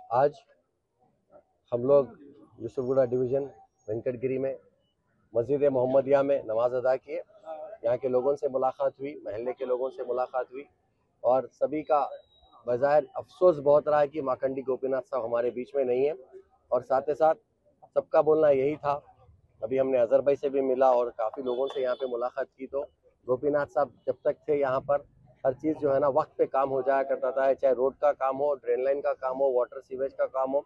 आज हम लोग यूसुफगुड़ा डिवीज़न वेंकटगिरी में मस्जिद मोहम्मदिया में नमाज अदा किए। यहाँ के लोगों से मुलाकात हुई, महल्ले के लोगों से मुलाकात हुई और सभी का बज़ाहिर अफसोस बहुत रहा है कि माकंडी गोपीनाथ साहब हमारे बीच में नहीं है। और साथ ही साथ सबका बोलना यही था, अभी हमने अजहर भाई से भी मिला और काफ़ी लोगों से यहाँ पे मुलाकात की, तो गोपीनाथ साहब जब तक थे यहाँ पर हर चीज़ जो है ना वक्त पे काम हो जाया करता था, चाहे रोड का काम हो, ड्रेन लाइन का काम हो, वाटर सीवेज का काम हो,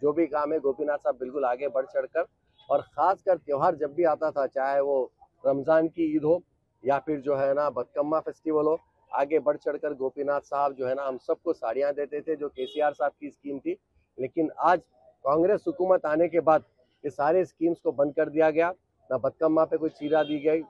जो भी काम है गोपीनाथ साहब बिल्कुल आगे बढ़ चढ़कर, और ख़ासकर त्यौहार जब भी आता था, चाहे वो रमज़ान की ईद हो या फिर जो है ना बदकम्मा फेस्टिवल हो, आगे बढ़ चढ़कर गोपीनाथ साहब जो है ना हम सबको साड़ियाँ देते थे, जो केसीआर साहब की स्कीम थी। लेकिन आज कांग्रेस हुकूमत आने के बाद ये सारे स्कीम्स को बंद कर दिया गया, ना बदकम्मा पे कोई चीरा दी गई,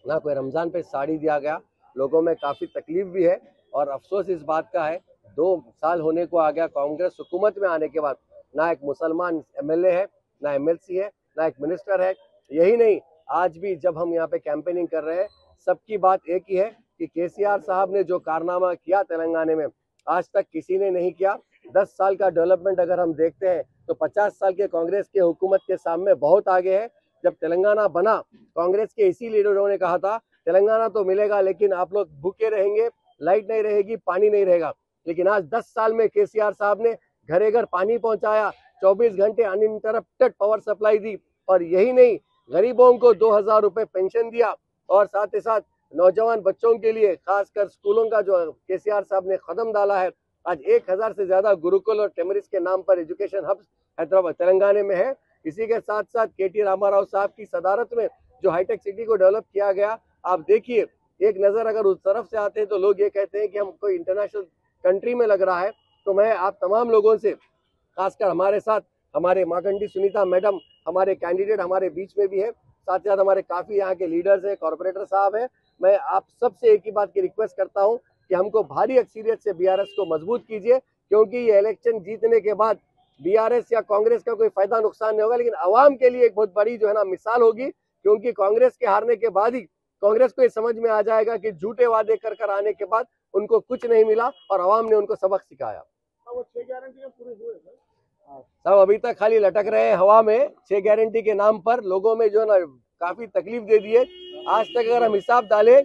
ना कोई रमज़ान पे साड़ी दिया गया। लोगों में काफ़ी तकलीफ भी है और अफसोस इस बात का है 2 साल होने को आ गया कांग्रेस हुकूमत में आने के बाद, ना एक मुसलमान एमएलए है, ना एमएलसी है, ना एक मिनिस्टर है। यही नहीं, आज भी जब हम यहाँ पे कैंपेनिंग कर रहे हैं, सबकी बात एक ही है कि केसीआर साहब ने जो कारनामा किया तेलंगाना में आज तक किसी ने नहीं किया। 10 साल का डेवलपमेंट अगर हम देखते हैं तो 50 साल के कांग्रेस के हुकूमत के सामने बहुत आगे है। जब तेलंगाना बना, कांग्रेस के इसी लीडरों ने कहा था तेलंगाना तो मिलेगा लेकिन आप लोग भूखे रहेंगे, लाइट नहीं रहेगी, पानी नहीं रहेगा। लेकिन आज 10 साल में केसीआर साहब ने घरे घर पानी पहुंचाया, 24 घंटे अनइंटरप्टेड पावर सप्लाई दी, और यही नहीं, गरीबों को 2000 रुपए पेंशन दिया, और साथ ही साथ नौजवान बच्चों के लिए खासकर स्कूलों का जो केसीआर साहब ने कदम डाला है। आज 1000 से ज्यादा गुरुकुल और टेमरिस के नाम पर एजुकेशन हब्स हैदराबाद तेलंगाना में है। इसी के साथ साथ केटी रामाराव साहब की सदारत में जो हाईटेक सिटी को डेवलप किया गया, आप देखिए, एक नजर अगर उस तरफ से आते हैं तो लोग ये कहते हैं कि हम कोई इंटरनेशनल कंट्री में लग रहा है। तो मैं आप तमाम लोगों से, खासकर हमारे साथ हमारे माकंडी सुनीता मैडम हमारे कैंडिडेट हमारे बीच में भी है, साथ ही साथ हमारे काफी यहाँ के लीडर्स है, कॉर्पोरेटर साहब है, मैं आप सबसे एक ही बात की रिक्वेस्ट करता हूँ कि हमको भारी अक्सरियत से बीआरएस को मजबूत कीजिए, क्योंकि ये इलेक्शन जीतने के बाद बीआरएस या कांग्रेस का कोई फायदा नुकसान नहीं होगा, लेकिन आवाम के लिए एक बहुत बड़ी जो है ना मिसाल होगी, क्योंकि कांग्रेस के हारने के बाद ही कांग्रेस को ये समझ में आ जाएगा कि झूठे वादे कर कर आने के बाद उनको कुछ नहीं मिला और आवाम ने उनको सबक सिखाया। वो 6 गारंटियां पूरी हुई है सब अभी तक खाली लटक रहे हैं हवा में। 6 गारंटी के नाम पर लोगों में जो है ना काफी तकलीफ दे दी है। आज तक अगर हम हिसाब डालें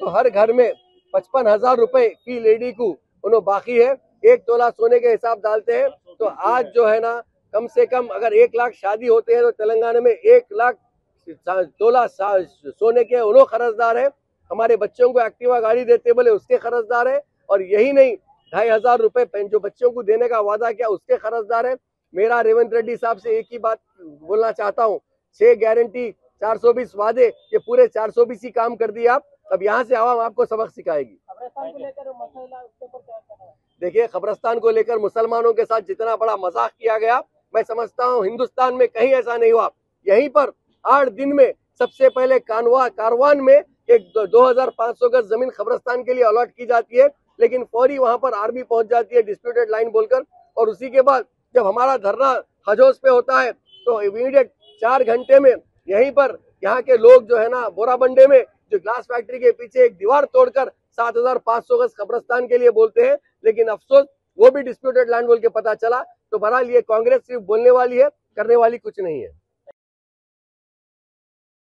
तो हर घर में 55,000 रुपए की लेडी को उन्होंने बाकी है। 1 तोला सोने के हिसाब डालते हैं तो आज जो है ना कम से कम अगर 1 लाख शादी होते हैं तो तेलंगाना में 1 लाख तोला सोने के उन्होंने कर्जदार है। हमारे बच्चों को एक्टिवा गाड़ी देते बोले उसके कर्जदार है, और यही नहीं 2,500 रुपए जो बच्चों को देने का वादा किया उसके कर्जदार है। मेरा रेवंत रेड्डी साहब से एक ही बात बोलना चाहता हूँ, 6 गारंटी 420 वादे, ये पूरे 420 ही काम कर दिए आप। अब यहाँ से आवाम आपको सबक सिखाएगी। देखिए, कब्रिस्तान को लेकर मुसलमानों के साथ जितना बड़ा मजाक किया गया, मैं समझता हूँ हिंदुस्तान में कहीं ऐसा नहीं हुआ। यहीं पर 8 दिन में सबसे पहले कारवान में एक 2500 गज जमीन कब्रिस्तान के लिए अलॉट की जाती है, लेकिन फौरी वहां पर आर्मी पहुंच जाती है डिस्प्यूटेड लाइन बोलकर, और उसी के बाद जब हमारा धरना हजोस पे होता है तो इमीडिएट 4 घंटे में यहीं पर यहाँ के लोग जो है ना बोराबंडे में जो ग्लास फैक्ट्री के पीछे एक दीवार तोड़कर 7500 गज कब्रिस्तान के लिए बोलते हैं, लेकिन अफसोस वो भी डिस्प्यूटेड लैंड बोल के पता चला। तो बहरहाल ये कांग्रेस सिर्फ बोलने वाली है, करने वाली कुछ नहीं है।